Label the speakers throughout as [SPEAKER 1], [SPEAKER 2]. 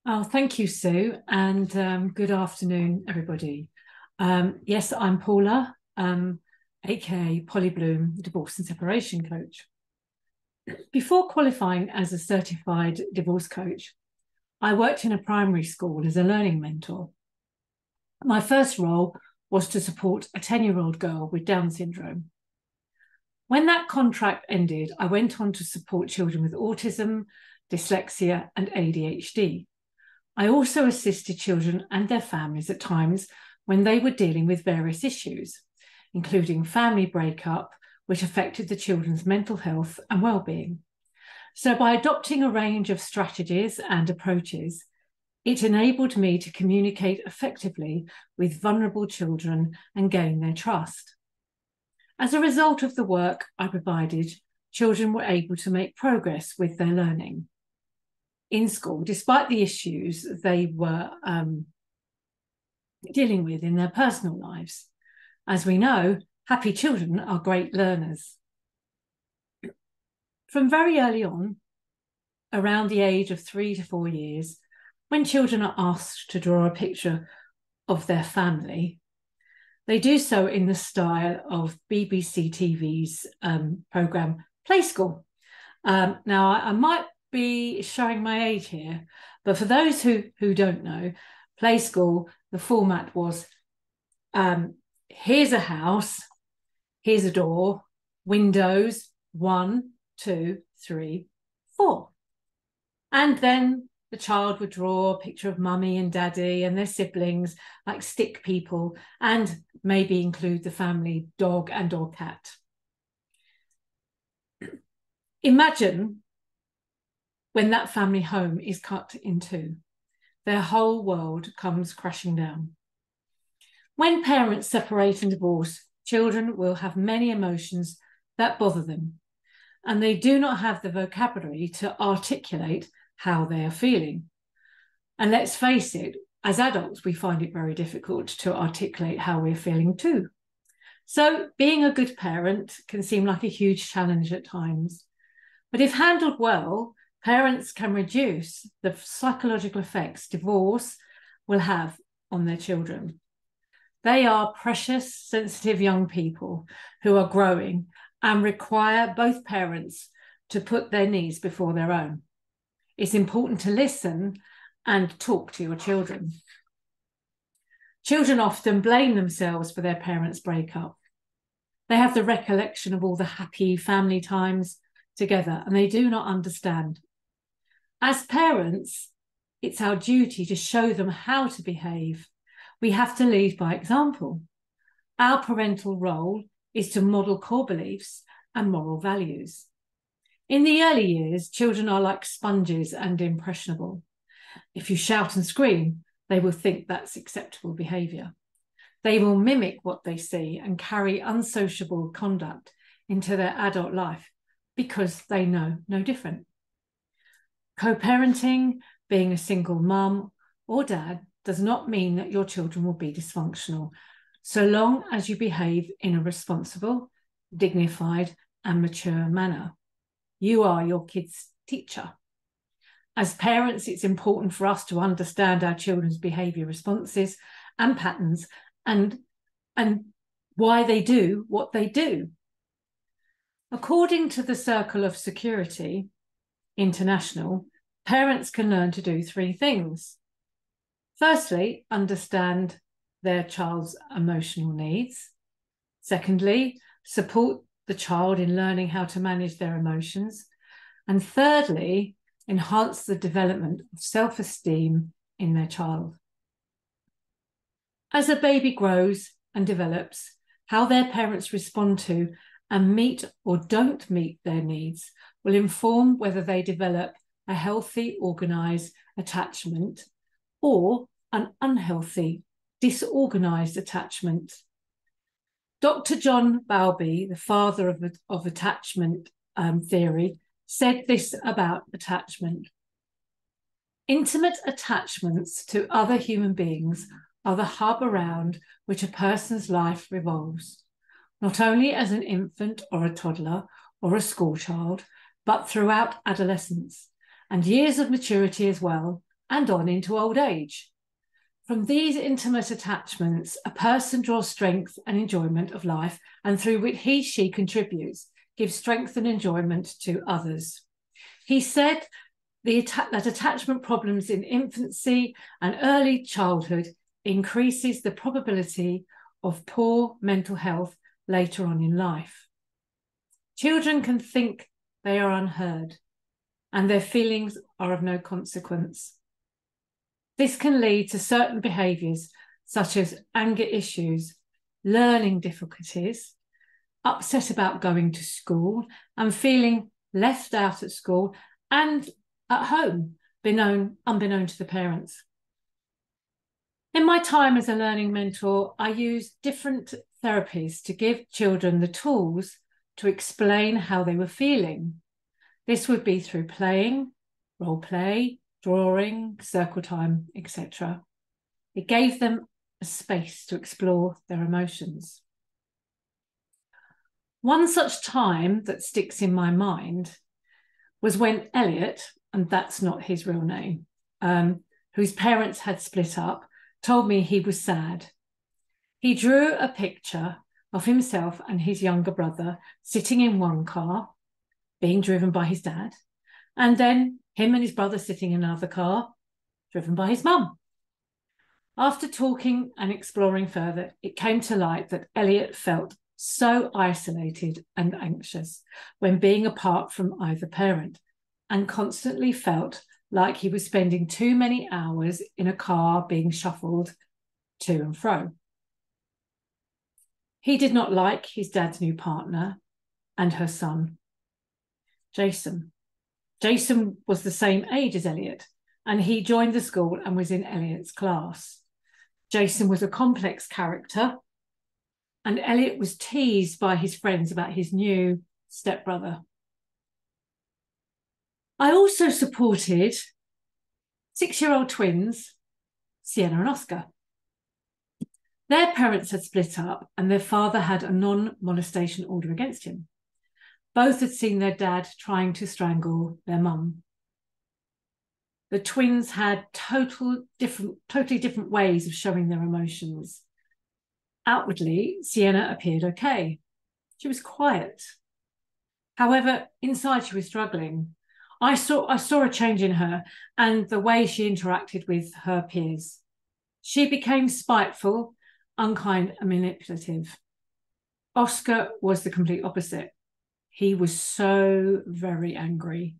[SPEAKER 1] Oh, thank you, Sue, and good afternoon, everybody. Yes, I'm Paula, aka Polly Bloom, divorce and separation coach. Before qualifying as a certified divorce coach, I worked in a primary school as a learning mentor. My first role was to support a 10-year-old girl with Down syndrome. When that contract ended, I went on to support children with autism, dyslexia, and ADHD. I also assisted children and their families at times when they were dealing with various issues, including family breakup, which affected the children's mental health and well-being. So by adopting a range of strategies and approaches, it enabled me to communicate effectively with vulnerable children and gain their trust. As a result of the work I provided, children were able to make progress with their learning in school, despite the issues they were dealing with in their personal lives. As we know, happy children are great learners. From very early on, around the age of 3 to 4 years, when children are asked to draw a picture of their family, they do so in the style of BBC TV's programme Play School. Now, I might be showing my age here, but for those who don't know, Play School, the format was here's a house, here's a door, windows, 1, 2, 3, 4. And then the child would draw a picture of mummy and daddy and their siblings, like stick people, and maybe include the family dog and or cat. Imagine when that family home is cut in two, their whole world comes crashing down. When parents separate and divorce, children will have many emotions that bother them, and they do not have the vocabulary to articulate how they are feeling. And let's face it, as adults, we find it very difficult to articulate how we're feeling too. So being a good parent can seem like a huge challenge at times. But if handled well, parents can reduce the psychological effects divorce will have on their children. They are precious, sensitive young people who are growing and require both parents to put their needs before their own. It's important to listen and talk to your children. Children often blame themselves for their parents' breakup. They have the recollection of all the happy family times together, and they do not understand. As parents, it's our duty to show them how to behave. We have to lead by example. Our parental role is to model core beliefs and moral values. In the early years, children are like sponges and impressionable. If you shout and scream, they will think that's acceptable behaviour. They will mimic what they see and carry unsociable conduct into their adult life because they know no different. Co-parenting, being a single mum or dad, does not mean that your children will be dysfunctional, so long as you behave in a responsible, dignified, and mature manner. You are your kids' teacher. As parents, it's important for us to understand our children's behaviour responses and patterns and why they do what they do. According to the Circle of Security International, parents can learn to do 3 things. Firstly, understand their child's emotional needs. Secondly, support the child in learning how to manage their emotions. And thirdly, enhance the development of self-esteem in their child. As a baby grows and develops, how their parents respond to and meet or don't meet their needs will inform whether they develop a healthy, organised attachment or an unhealthy, disorganised attachment. Dr. John Bowlby, the father of attachment theory, said this about attachment. Intimate attachments to other human beings are the hub around which a person's life revolves, not only as an infant or a toddler or a school child, but throughout adolescence and years of maturity as well, and on into old age. From these intimate attachments, a person draws strength and enjoyment of life, and through which she contributes, gives strength and enjoyment to others. He said that attachment problems in infancy and early childhood increases the probability of poor mental health later on in life. Children can think they are unheard and their feelings are of no consequence. This can lead to certain behaviours such as anger issues, learning difficulties, upset about going to school and feeling left out at school and at home, unbeknown to the parents. In my time as a learning mentor, I used different therapies to give children the tools to explain how they were feeling. This would be through playing, role play, drawing, circle time, etc. It gave them a space to explore their emotions. One such time that sticks in my mind was when Elliot, and that's not his real name, whose parents had split up, told me he was sad. He drew a picture of himself and his younger brother sitting in one car, being driven by his dad, and then him and his brother sitting in another car, driven by his mum. After talking and exploring further, it came to light that Elliot felt so isolated and anxious when being apart from either parent, and constantly felt like he was spending too many hours in a car being shuffled to and fro. He did not like his dad's new partner and her son, Jason. Jason was the same age as Elliot, and he joined the school and was in Elliot's class. Jason was a complex character, and Elliot was teased by his friends about his new stepbrother. I also supported 6-year-old twins, Sienna and Oscar. Their parents had split up and their father had a non-molestation order against him. Both had seen their dad trying to strangle their mum. The twins had totally different ways of showing their emotions. Outwardly, Sienna appeared okay. She was quiet. However, inside she was struggling. I saw a change in her and the way she interacted with her peers. She became spiteful, unkind, and manipulative. Oscar was the complete opposite. He was so very angry.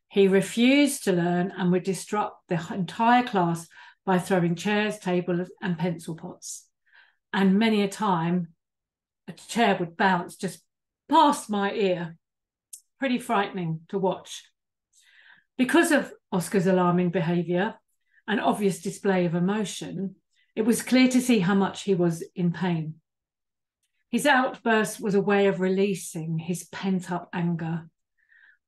[SPEAKER 1] He refused to learn and would disrupt the entire class by throwing chairs, tables, and pencil pots. And many a time, a chair would bounce just past my ear. Pretty frightening to watch. Because of Oscar's alarming behaviour and obvious display of emotion, it was clear to see how much he was in pain. His outburst was a way of releasing his pent-up anger.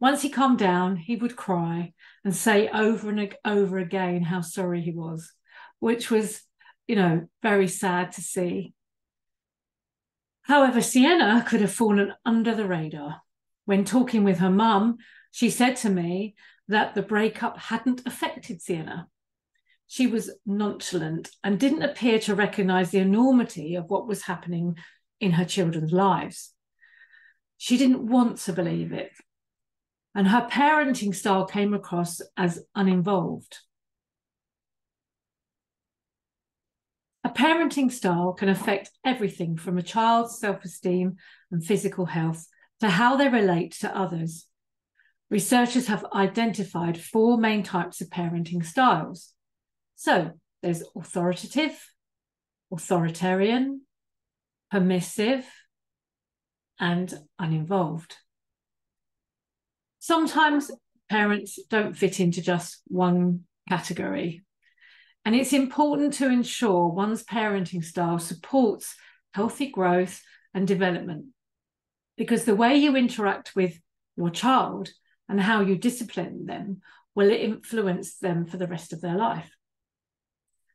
[SPEAKER 1] Once he calmed down, he would cry and say over and over again how sorry he was, which was, very sad to see. However, Sienna could have fallen under the radar. When talking with her mum, she said to me that the breakup hadn't affected Sienna. She was nonchalant and didn't appear to recognise the enormity of what was happening in her children's lives. She didn't want to believe it, and her parenting style came across as uninvolved. A parenting style can affect everything from a child's self-esteem and physical health to how they relate to others. Researchers have identified 4 main types of parenting styles. So there's authoritative, authoritarian, permissive, and uninvolved. Sometimes parents don't fit into just one category, and it's important to ensure one's parenting style supports healthy growth and development, because the way you interact with your child and how you discipline them will influence them for the rest of their life.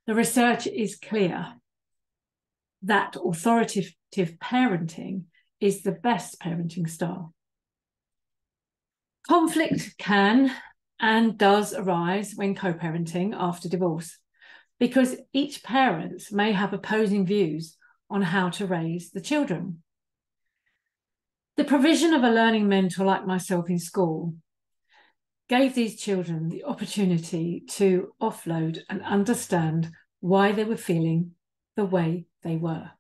[SPEAKER 1] The research is clear that authoritative parenting is the best parenting style. Conflict can and does arise when co-parenting after divorce, because each parent may have opposing views on how to raise the children. The provision of a learning mentor like myself in school gave these children the opportunity to offload and understand why they were feeling the way they were.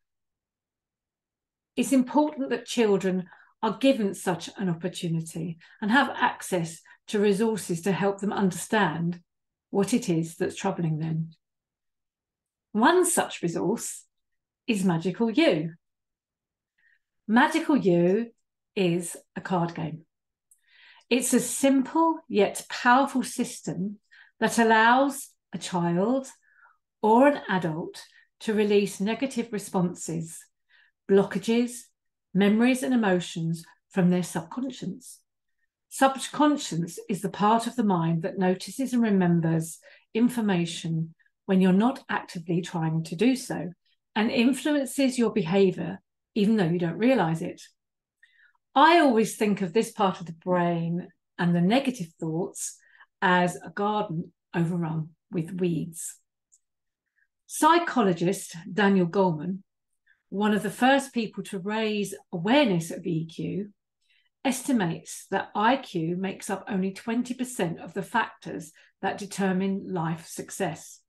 [SPEAKER 1] It's important that children are given such an opportunity and have access to resources to help them understand what it is that's troubling them. One such resource is Magical You. Magical You is a card game. It's a simple yet powerful system that allows a child or an adult to release negative responses, blockages, memories and emotions from their subconscious. Subconscious is the part of the mind that notices and remembers information when you're not actively trying to do so, and influences your behaviour even though you don't realise it. I always think of this part of the brain and the negative thoughts as a garden overrun with weeds. Psychologist Daniel Goleman, one of the first people to raise awareness of EQ, estimates that IQ makes up only 20% of the factors that determine life success,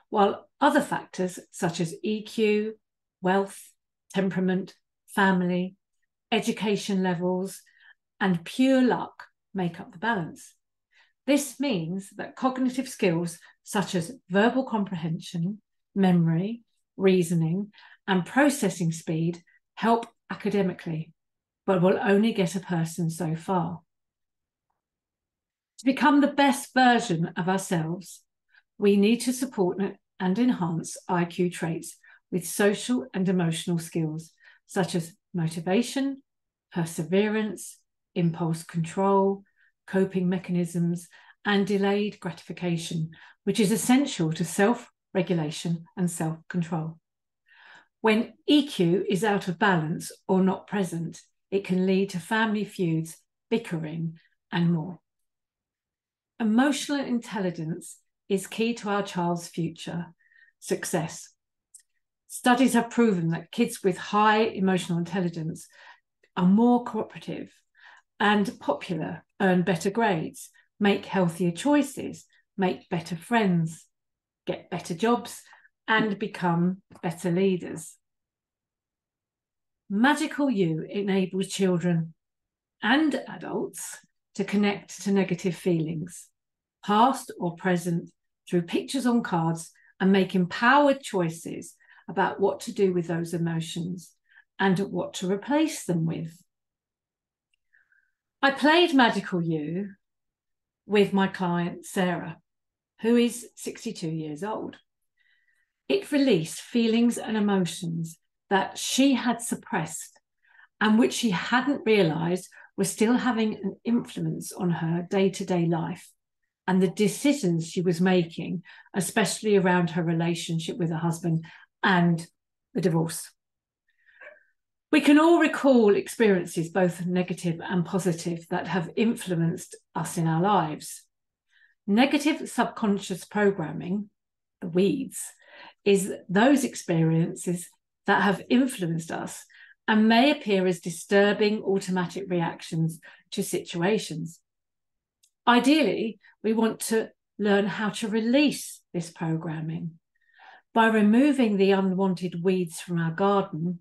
[SPEAKER 1] while other factors such as EQ, wealth, temperament, family, education levels, and pure luck make up the balance. This means that cognitive skills such as verbal comprehension, memory, reasoning, and processing speed help academically, but will only get a person so far. To become the best version of ourselves, we need to support and enhance IQ traits with social and emotional skills such as motivation, perseverance, impulse control, coping mechanisms, and delayed gratification, which is essential to self-regulation and self-control. When EQ is out of balance or not present, it can lead to family feuds, bickering, and more. Emotional intelligence is key to our child's future success. Studies have proven that kids with high emotional intelligence are more cooperative and popular, earn better grades, make healthier choices, make better friends, get better jobs, and become better leaders. Magical You enables children and adults to connect to negative feelings, past or present, through pictures on cards, and make empowered choices about what to do with those emotions and what to replace them with. I played Magical You with my client, Sarah, who is 62 years old. It released feelings and emotions that she had suppressed and which she hadn't realised were still having an influence on her day-to-day life and the decisions she was making, especially around her relationship with her husband and the divorce. We can all recall experiences, both negative and positive, that have influenced us in our lives. Negative subconscious programming, the weeds, is those experiences that have influenced us and may appear as disturbing automatic reactions to situations. Ideally, we want to learn how to release this programming. By removing the unwanted weeds from our garden,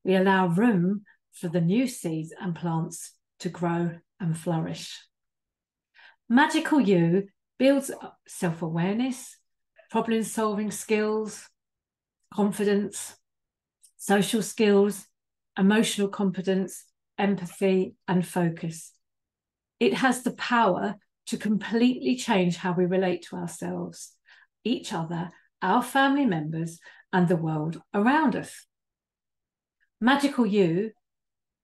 [SPEAKER 1] we allow room for the new seeds and plants to grow and flourish. Magical You builds up self-awareness, problem-solving skills, confidence, social skills, emotional competence, empathy, and focus. It has the power to completely change how we relate to ourselves, each other, our family members, and the world around us. Magical You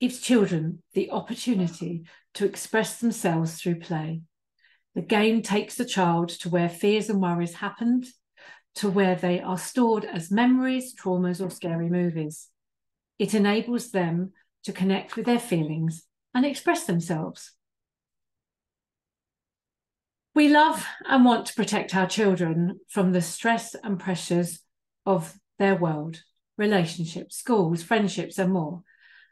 [SPEAKER 1] gives children the opportunity to express themselves through play. The game takes the child to where fears and worries happened, to where they are stored as memories, traumas, or scary movies. It enables them to connect with their feelings and express themselves. We love and want to protect our children from the stress and pressures of their world, relationships, schools, friendships, and more.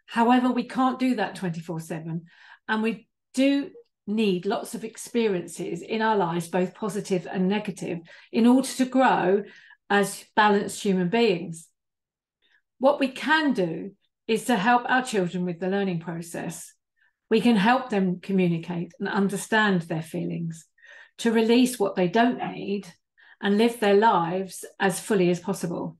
[SPEAKER 1] However, we can't do that 24/7, and we do need lots of experiences in our lives, both positive and negative, in order to grow as balanced human beings. What we can do is to help our children with the learning process. We can help them communicate and understand their feelings, to release what they don't need and live their lives as fully as possible.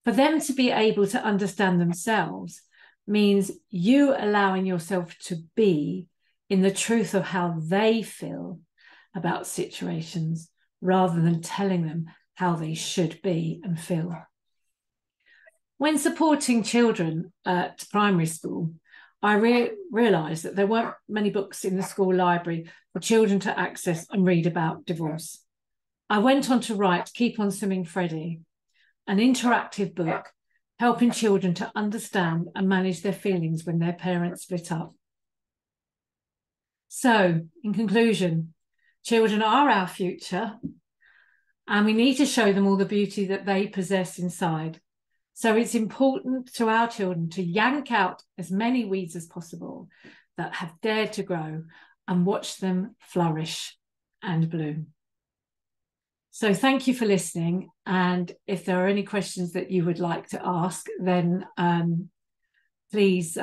[SPEAKER 1] For them to be able to understand themselves means you allowing yourself to be in the truth of how they feel about situations, rather than telling them how they should be and feel. When supporting children at primary school, I realised that there weren't many books in the school library for children to access and read about divorce. I went on to write Keep On Swimming Freddie, an interactive book helping children to understand and manage their feelings when their parents split up. So, in conclusion, children are our future, and we need to show them all the beauty that they possess inside. So it's important to our children to yank out as many weeds as possible that have dared to grow and watch them flourish and bloom. So thank you for listening. And if there are any questions that you would like to ask, then please